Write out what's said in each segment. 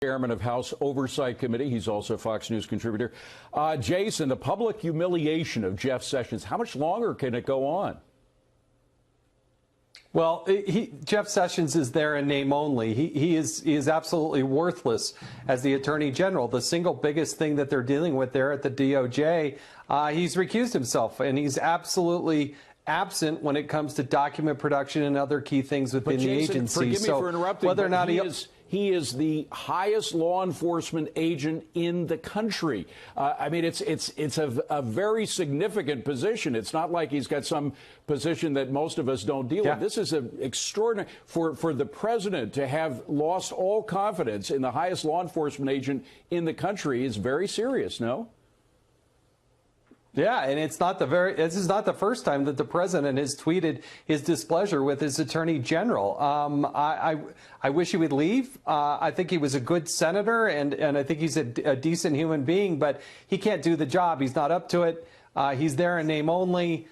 Chairman of House Oversight Committee. He's also a Fox News contributor. Jason, the public humiliation of Jeff Sessions, how much longer can it go on? Well, Jeff Sessions is there in name only. He is absolutely worthless as the Attorney General. The single biggest thing that they're dealing with there at the DOJ, he's recused himself, and he's absolutely absent when it comes to document production and other key things within the agency. Forgive me for interrupting, whether or not he is the highest law enforcement agent in the country. I mean, it's a very significant position. It's not like he's got some position that most of us don't deal with. This is an extraordinary for the president to have lost all confidence in the highest law enforcement agent in the country is very serious. No. Yeah, and this is not the first time that the president has tweeted his displeasure with his attorney general. I wish he would leave. I think he was a good senator, and I think he's a decent human being, but he can't do the job. He's not up to it. He's there in name only.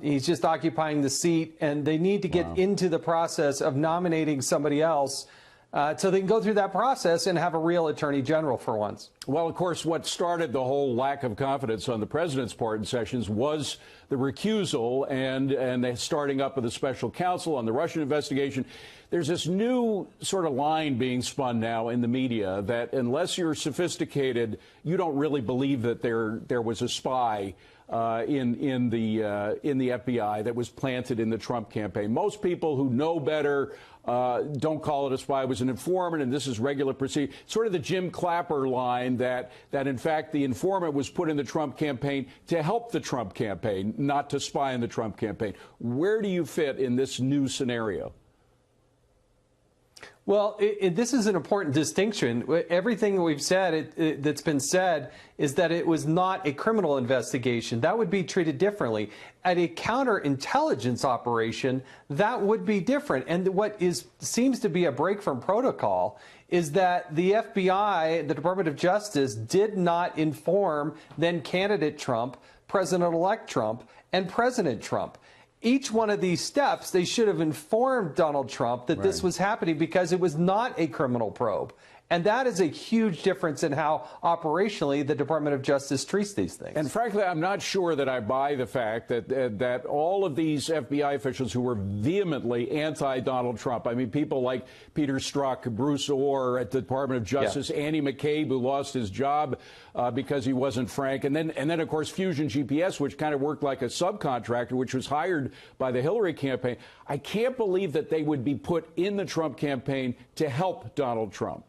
He's just occupying the seat, and they need to get into the process of nominating somebody else so they can go through that process and have a real attorney general for once. Well, of course, what started the whole lack of confidence on the president's part in Sessions was the recusal and the starting up of the special counsel on the Russian investigation. There's this new sort of line being spun now in the media that unless you're sophisticated, you don't really believe that there was a spy in the FBI that was planted in the Trump campaign. Most people who know better don't call it a spy. It was an informant, and this is regular procedure. Sort of the Jim Clapper line that in fact the informant was put in the Trump campaign to help the Trump campaign, not to spy on the Trump campaign. Where do you fit in this new scenario? Well, this is an important distinction. Everything we've said that's been said is that it was not a criminal investigation. That would be treated differently. At a counterintelligence operation, that would be different. And what seems to be a break from protocol is that the FBI, the Department of Justice, did not inform then candidate Trump, President-elect Trump, and President Trump. Each one of these steps, they should have informed Donald Trump that this was happening because it was not a criminal probe. And that is a huge difference in how operationally the Department of Justice treats these things. And frankly, I'm not sure that I buy the fact that all of these FBI officials who were vehemently anti-Donald Trump, I mean, people like Peter Strzok, Bruce Orr at the Department of Justice, Andy McCabe, who lost his job because he wasn't frank, and then of course Fusion GPS, which kind of worked like a subcontractor, which was hired by the Hillary campaign. I can't believe that they would be put in the Trump campaign to help Donald Trump.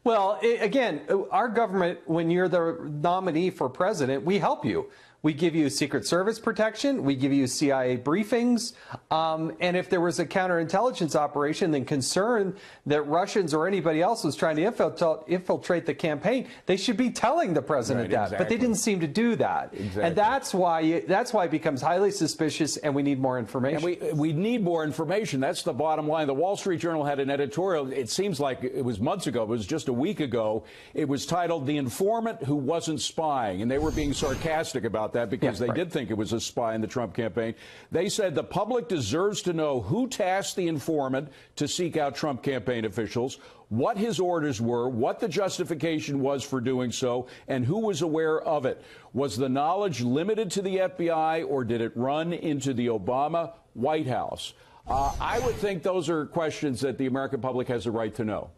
Well, again, our government, when you're the nominee for president, we help you. We give you Secret Service protection. We give you CIA briefings. And if there was a counterintelligence operation, then concerned that Russians or anybody else was trying to infiltrate the campaign, they should be telling the president that. Exactly. But they didn't seem to do that. Exactly. And that's why it becomes highly suspicious, and we need more information. And we need more information. That's the bottom line. The Wall Street Journal had an editorial. It seems like it was months ago. It was just a week ago. It was titled "The Informant Who Wasn't Spying," and they were being sarcastic about that because they did think it was a spy in the Trump campaign. They said the public deserves to know who tasked the informant to seek out Trump campaign officials, what his orders were, what the justification was for doing so, and who was aware of it. Was the knowledge limited to the FBI, or did it run into the Obama White House? I would think those are questions that the American public has a right to know.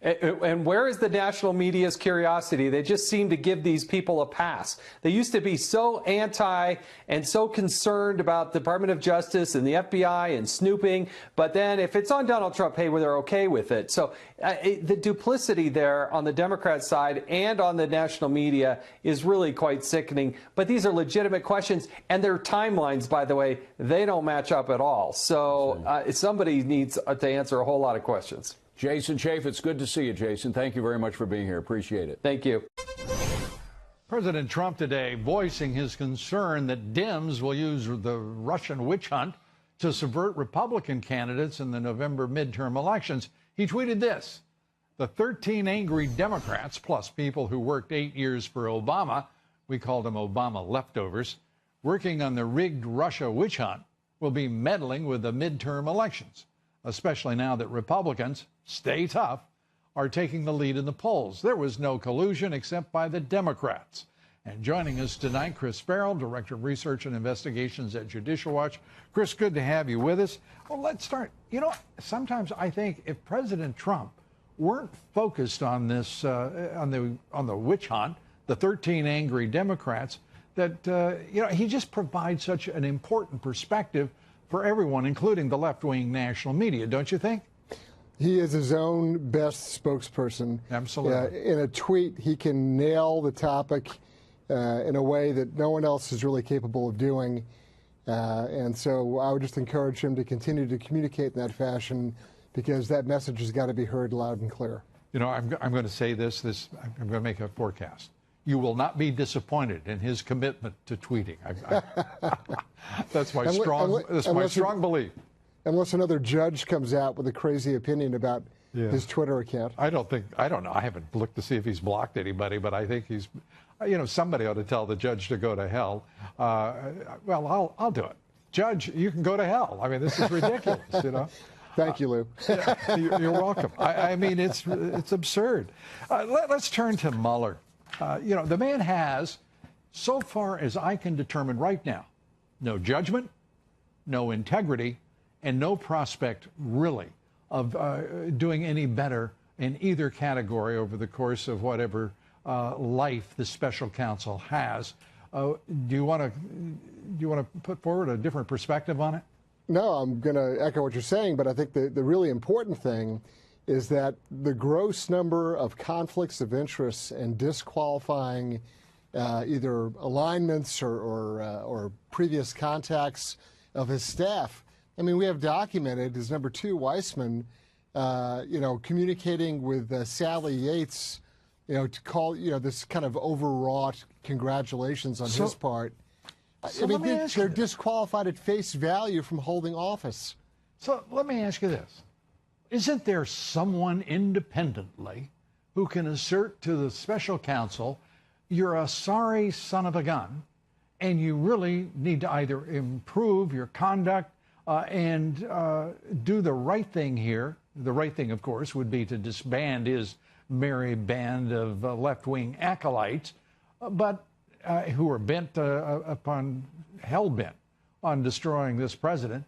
And where is the national media's curiosity? They just seem to give these people a pass. They used to be so anti and so concerned about the Department of Justice and the FBI and snooping, but then if it's on Donald Trump, hey, well, they're okay with it. So the duplicity there on the Democrat side and on the national media is really quite sickening. But these are legitimate questions, and their timelines, by the way, they don't match up at all. So somebody needs to answer a whole lot of questions. Jason Chafe, it's good to see you, Jason. Thank you very much for being here. Appreciate it. Thank you. President Trump today voicing his concern that Dems will use the Russian witch hunt to subvert Republican candidates in the November midterm elections. He tweeted this: "The 13 angry Democrats, plus people who worked 8 years for Obama, we called them Obama leftovers, working on the rigged Russia witch hunt, will be meddling with the midterm elections. especially now that Republicans, stay tough, are taking the lead in the polls. There was no collusion except by the Democrats. And joining us tonight, Chris Farrell, Director of Research and Investigations at Judicial Watch. Chris, good to have you with us. Well, let's start. You know, sometimes I think if President Trump weren't focused on this, on the witch hunt, the 13 angry Democrats, that you know, he just provides such an important perspective for everyone, including the left-wing national media, don't you think? He is his own best spokesperson. Absolutely. In a tweet, he can nail the topic in a way that no one else is really capable of doing. And so I would just encourage him to continue to communicate in that fashion, because that message has got to be heard loud and clear. You know, I'm going to say this, I'm going to make a forecast. You will not be disappointed in his commitment to tweeting. That's my strong belief. Unless another judge comes out with a crazy opinion about his Twitter account. I don't know. I haven't looked to see if he's blocked anybody, but I think he's, you know, somebody ought to tell the judge to go to hell. Well, I'll do it. Judge, you can go to hell. I mean, this is ridiculous, you know. Thank you, Lou. You're welcome. I mean, it's absurd. Let's turn to Mueller. You know, the man has, so far as I can determine right now, no judgment, no integrity, and no prospect, really, of doing any better in either category over the course of whatever life the special counsel has. Do you want to put forward a different perspective on it? No, I'm going to echo what you're saying, but I think the really important thing is that the gross number of conflicts of interest and disqualifying either alignments or previous contacts of his staff. I mean, we have documented his number two, Weissman, you know, communicating with Sally Yates, you know, to call, you know, this kind of overwrought congratulations on his part. I mean, they're disqualified at face value from holding office. So let me ask you this. Isn't there someone independently who can assert to the special counsel, you're a sorry son of a gun, and you really need to either improve your conduct and do the right thing here? The right thing, of course, would be to disband his merry band of left-wing acolytes, but who are hell-bent on destroying this president.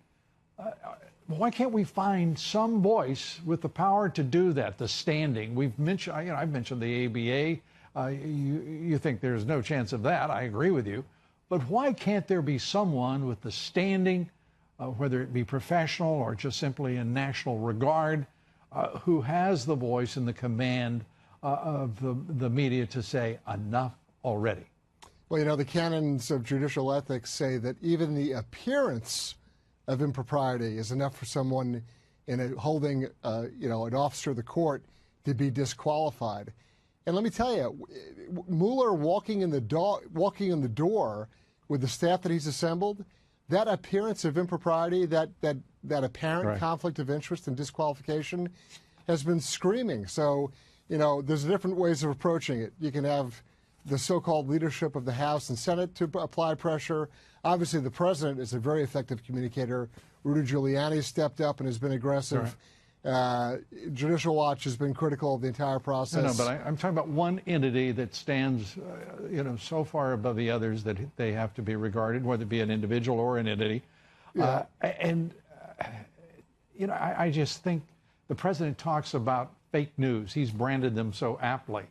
Why can't we find some voice with the power to do that, the standing? We've mentioned, you know, I've mentioned the ABA. You think there's no chance of that. I agree with you. But why can't there be someone with the standing, whether it be professional or just simply in national regard, who has the voice and the command of the media to say, enough already? Well, you know, the canons of judicial ethics say that even the appearance of impropriety is enough for someone holding, you know, an officer of the court to be disqualified. And let me tell you, Mueller walking in the door with the staff that he's assembled, that appearance of impropriety, that apparent conflict of interest and disqualification has been screaming. So, you know, there's different ways of approaching it. You can have the so-called leadership of the House and Senate to apply pressure. Obviously, the president is a very effective communicator. Rudy Giuliani stepped up and has been aggressive. Judicial Watch has been critical of the entire process. No, but I'm talking about one entity that stands, you know, so far above the others that they have to be regarded, whether it be an individual or an entity. Yeah. You know, I just think the president talks about fake news. He's branded them so aptly.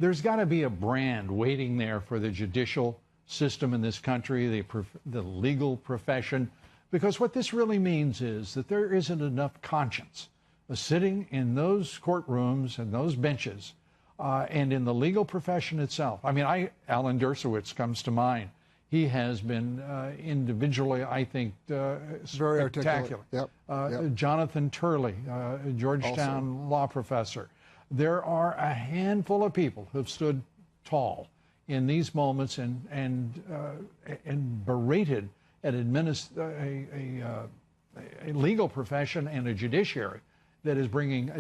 There's got to be a brand waiting there for the judicial system in this country, the legal profession, because what this really means is that there isn't enough conscience sitting in those courtrooms and those benches and in the legal profession itself. I mean, Alan Dershowitz comes to mind. He has been individually, I think, very spectacular. Yep. Jonathan Turley, Georgetown law professor. There are a handful of people who've stood tall in these moments and berated a legal profession and a judiciary that is bringing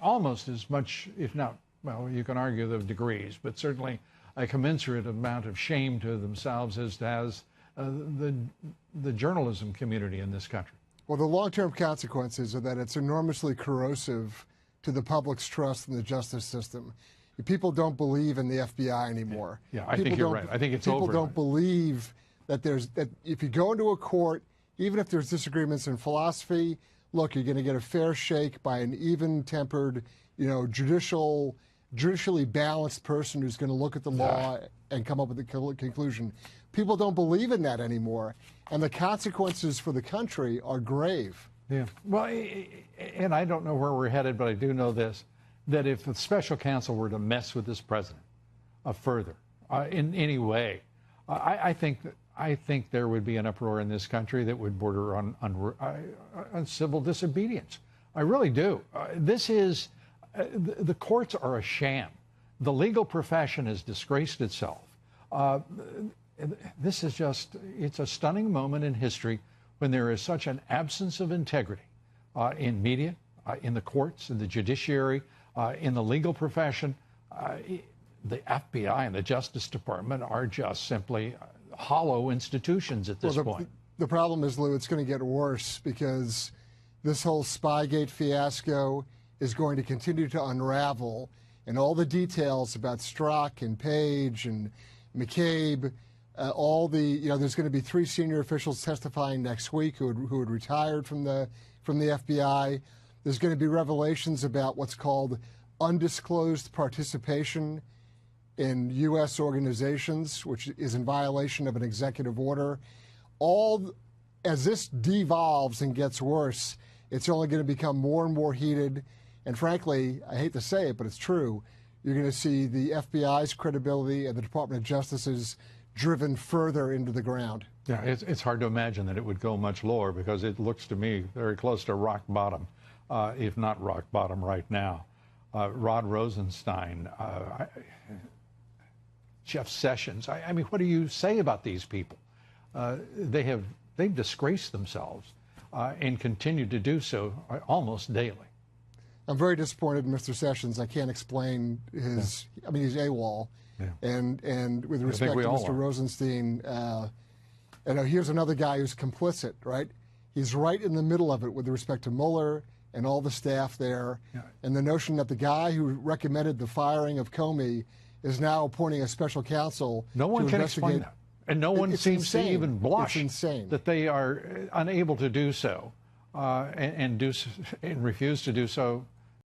almost as much, if not, well, you can argue the degrees, but certainly a commensurate amount of shame to themselves as the journalism community in this country. Well, the long-term consequences are that it's enormously corrosive to the public's trust in the justice system. People don't believe in the FBI anymore. Yeah, I think you're right. I think it's over. People don't believe that that if you go into a court, even if there's disagreements in philosophy, look, you're going to get a fair shake by an even-tempered, judicially balanced person who's going to look at the law and come up with a conclusion. People don't believe in that anymore, and the consequences for the country are grave. Yeah. Well, and I don't know where we're headed, but I do know this, that if the special counsel were to mess with this president further in any way, I think there would be an uproar in this country that would border on civil disobedience. I really do. The courts are a sham. The legal profession has disgraced itself. This is it's a stunning moment in history when there is such an absence of integrity in media, in the courts, in the judiciary, in the legal profession. The FBI and the Justice Department are just simply hollow institutions at this point. The problem is, Lou, it's going to get worse because this whole Spygate fiasco is going to continue to unravel, and all the details about Strzok and Page and McCabe, there's going to be 3 senior officials testifying next week who had retired from the FBI. There's going to be revelations about what's called undisclosed participation in U.S. organizations, which is in violation of an executive order. As this devolves and gets worse, it's only going to become more and more heated. And frankly, I hate to say it, but it's true. You're going to see the FBI's credibility and the Department of Justice's driven further into the ground. Yeah, it's hard to imagine that it would go much lower because it looks to me very close to rock bottom, if not rock bottom right now. Rod Rosenstein, Jeff Sessions. I mean, what do you say about these people? They've disgraced themselves and continue to do so almost daily. I'm very disappointed in Mr. Sessions. I can't explain his. Yeah. I mean, he's AWOL. Yeah. And with respect to Mr. Rosenstein, here's another guy who's complicit, right? He's right in the middle of it with respect to Mueller and all the staff there. Yeah. And the notion that the guy who recommended the firing of Comey is now appointing a special counsel. No one can explain that. And no one seems to even blush that they are unable to do so and refuse to do so